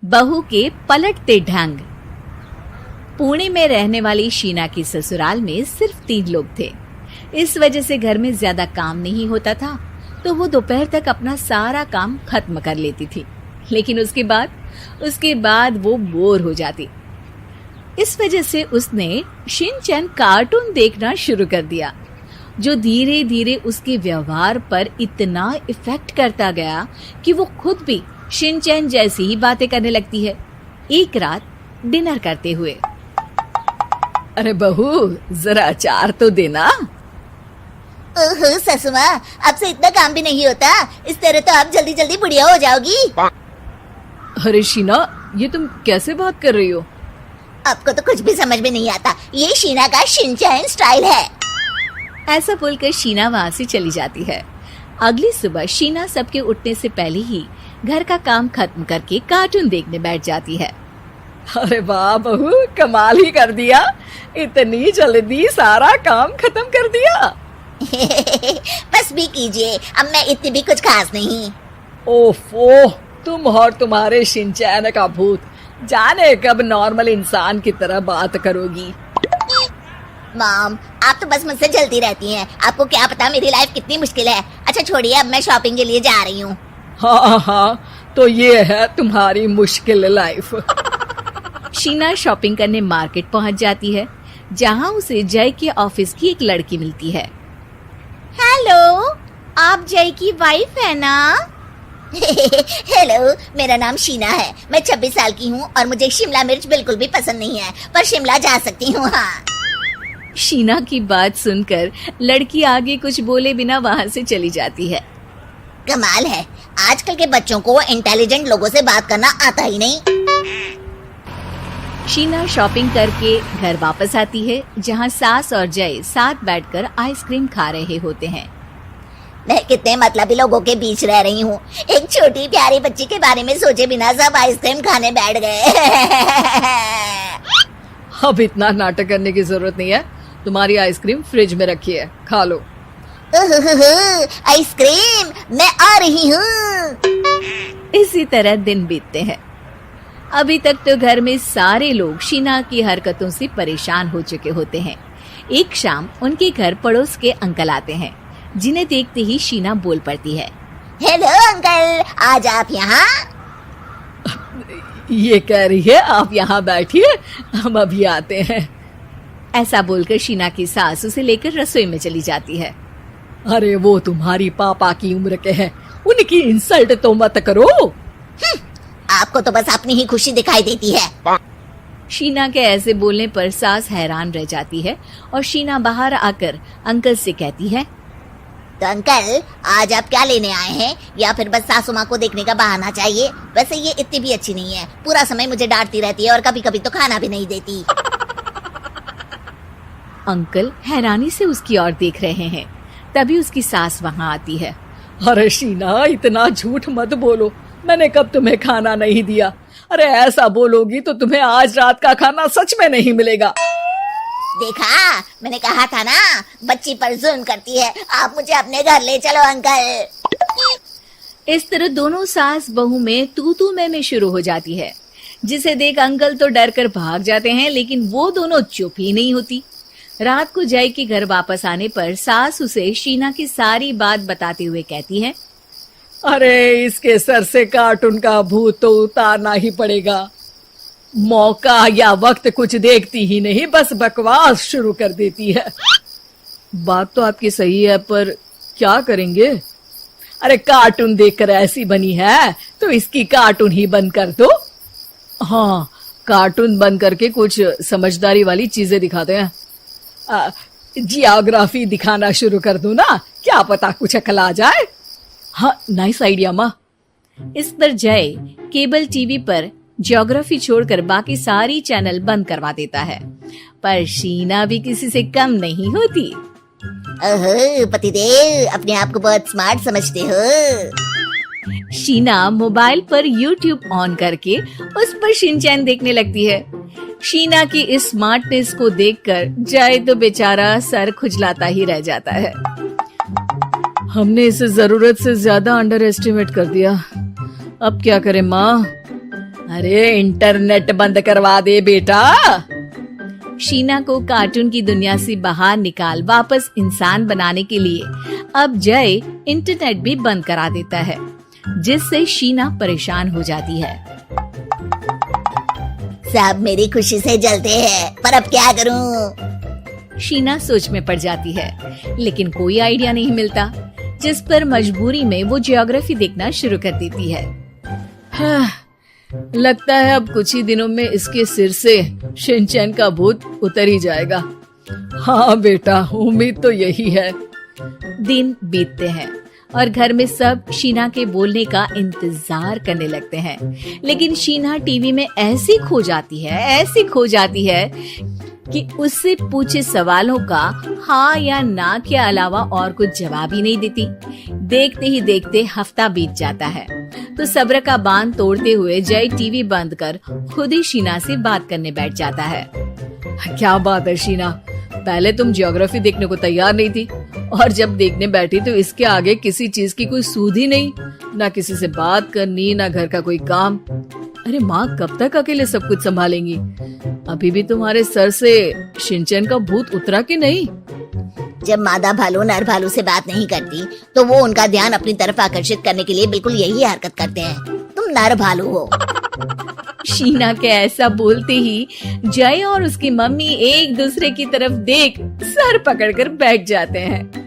बहू के पलटते ढंग। पुणे में रहने वाली शीना की ससुराल में सिर्फ 3 लोग थे। इस वजह से घर में ज्यादा काम नहीं होता था, तो वो दोपहर तक अपना सारा काम खत्म कर लेती थी। लेकिन उसके बाद वो बोर हो जाती। इस वजह से उसने शिनचैन कार्टून देखना शुरू कर दिया, जो धीरे धीरे उसके व्यवहार पर इतना इफेक्ट करता गया कि वो खुद भी शिनचैन जैसी ही बातें करने लगती है। एक रात डिनर करते हुए, अरे बहू, जरा अचार तो देना। ओहो ससुमा, आपसे इतना काम भी नहीं होता। इस तरह तो आप जल्दी जल्दी बुढ़िया हो जाओगी। अरे शीना, ये तुम कैसे बात कर रही हो? आपको तो कुछ भी समझ में नहीं आता। ये शीना का शिनचैन स्टाइल है। ऐसा बोलकर शीना वहाँ से चली जाती है। अगली सुबह शीना सबके उठने से पहले ही घर का काम खत्म करके कार्टून देखने बैठ जाती है। अरे वाह बहू, कमाल ही कर दिया। इतनी जल्दी सारा काम खत्म कर दिया। बस भी कीजिए, अब मैं इतनी भी कुछ खास नहीं। ओफो, तुम और तुम्हारे शिनचैन का भूत, जाने कब नॉर्मल इंसान की तरह बात करोगी। मॉम, आप तो बस मुझसे जल्दी रहती हैं। आपको क्या पता मेरी लाइफ कितनी मुश्किल है। अच्छा छोड़िए, अब मैं शॉपिंग के लिए जा रही हूँ। हाँ, तो ये है तुम्हारी मुश्किल लाइफ। शीना शॉपिंग करने मार्केट पहुँच जाती है, जहाँ उसे जय के ऑफिस की एक लड़की मिलती है। हेलो, आप जय की वाइफ है ना? हेलो, मेरा नाम शीना है। मैं 26 साल की हूँ और मुझे शिमला मिर्च बिल्कुल भी पसंद नहीं है, पर शिमला जा सकती हूँ। हाँ। शीना की बात सुनकर लड़की आगे कुछ बोले बिना वहाँ से चली जाती है। कमाल है, आजकल के बच्चों को इंटेलिजेंट लोगों से बात करना आता ही नहीं। शीना शॉपिंग करके घर वापस आती है, जहाँ सास और जय साथ बैठकर आइसक्रीम खा रहे होते हैं। मैं कितने मतलबी लोगों के बीच रह रही हूँ। एक छोटी प्यारी बच्ची के बारे में सोचे बिना सब आइसक्रीम खाने बैठ गए। अब इतना नाटक करने की जरूरत नहीं है। तुम्हारी आइसक्रीम फ्रिज में रखी है, खा लो। आइसक्रीम, मैं आ रही हूँ। इसी तरह दिन बीतते हैं। अभी तक तो घर में सारे लोग शीना की हरकतों से परेशान हो चुके होते हैं। एक शाम उनके घर पड़ोस के अंकल आते हैं, जिन्हें देखते ही शीना बोल पड़ती है। हेलो अंकल, आज आप यहाँ? ये कह रही है आप यहाँ बैठिए, हम अभी आते हैं। ऐसा बोलकर शीना की सास उसे लेकर रसोई में चली जाती है। अरे वो तुम्हारी पापा की उम्र के हैं, उनकी इंसल्ट तो मत करो। आपको तो बस अपनी ही खुशी दिखाई देती है। शीना के ऐसे बोलने पर सास हैरान रह जाती है और शीना बाहर आकर अंकल से कहती है, तो अंकल, आज आप क्या लेने आए हैं? या फिर बस सासू माँ को देखने का बहाना चाहिए? वैसे ये इतनी भी अच्छी नहीं है, पूरा समय मुझे डांटती रहती है और कभी कभी तो खाना भी नहीं देती। अंकल हैरानी से उसकी ओर देख रहे हैं। तभी उसकी सास वहाँ आती है। अरे शीना, इतना झूठ मत बोलो, मैंने कब तुम्हें खाना नहीं दिया? अरे ऐसा बोलोगी तो तुम्हें आज रात का खाना सच में नहीं मिलेगा। देखा, मैंने कहा था ना, बच्ची पर जुल्म करती है। आप मुझे अपने घर ले चलो अंकल। इस तरह दोनों सास बहू में तू मैं शुरू हो जाती है, जिसे देख अंकल तो डर कर भाग जाते हैं, लेकिन वो दोनों चुप ही नहीं होती। रात को जय के घर वापस आने पर सास उसे शीना की सारी बात बताते हुए कहती है, अरे इसके सर से कार्टून का भूत तो उतारना ही पड़ेगा। मौका या वक्त कुछ देखती ही नहीं, बस बकवास शुरू कर देती है। बात तो आपकी सही है, पर क्या करेंगे? अरे कार्टून देखकर ऐसी बनी है तो इसकी कार्टून ही बंद कर दो। हाँ, कार्टून बंद करके कुछ समझदारी वाली चीजें दिखाते हैं। जियोग्राफी दिखाना शुरू कर दो ना, क्या पता कुछ अकल आ जाए। हाँ, नाइस आइडिया माँ। इस पर जय केबल टीवी पर ज्योग्राफी छोड़कर बाकी सारी चैनल बंद करवा देता है, पर शीना भी किसी से कम नहीं होती। ओहो पतिदेव, अपने आप को बहुत स्मार्ट समझते हो। शीना मोबाइल पर YouTube ऑन करके उस पर शिनचैन देखने लगती है। शीना की इस स्मार्टनेस को देखकर जय तो बेचारा सर खुजलाता ही रह जाता है। हमने इसे जरूरत से ज्यादा अंडर एस्टिमेट कर दिया, अब क्या करें माँ? अरे इंटरनेट बंद करवा दे बेटा। शीना को कार्टून की दुनिया से बाहर निकाल वापस इंसान बनाने के लिए अब जय इंटरनेट भी बंद करा देता है, जिससे शीना परेशान हो जाती है। सब मेरी खुशी से जलते हैं, पर अब क्या करूं? शीना सोच में पड़ जाती है, लेकिन कोई आइडिया नहीं मिलता, जिस पर मजबूरी में वो ज्योग्राफी देखना शुरू कर देती है। लगता है अब कुछ ही दिनों में इसके सिर से शिनचैन का भूत उतर ही जाएगा। हाँ बेटा, उम्मीद तो यही है। दिन बीतते हैं और घर में सब शीना के बोलने का इंतजार करने लगते हैं, लेकिन शीना टीवी में ऐसी खो जाती है कि उससे पूछे सवालों का हाँ या ना के अलावा और कुछ जवाब ही नहीं देती। देखते ही देखते हफ्ता बीत जाता है, तो सब्र का बांध तोड़ते हुए जय टीवी बंद कर खुद ही शीना से बात करने बैठ जाता है। क्या बात है शीना, पहले तुम ज्योग्राफी देखने को तैयार नहीं थी, और जब देखने बैठी तो इसके आगे किसी चीज की कोई सूध ही नहीं, ना किसी से बात करनी, ना घर का कोई काम। अरे माँ कब तक अकेले सब कुछ संभालेंगी? अभी भी तुम्हारे सर से शिनचैन का भूत उतरा कि नहीं? जब मादा भालू नर भालू से बात नहीं करती, तो वो उनका ध्यान अपनी तरफ आकर्षित करने के लिए बिल्कुल यही हरकत करते हैं। तुम नर भालू हो। शीना के ऐसा बोलते ही जय और उसकी मम्मी एक दूसरे की तरफ देख सर पकड़कर बैठ जाते हैं।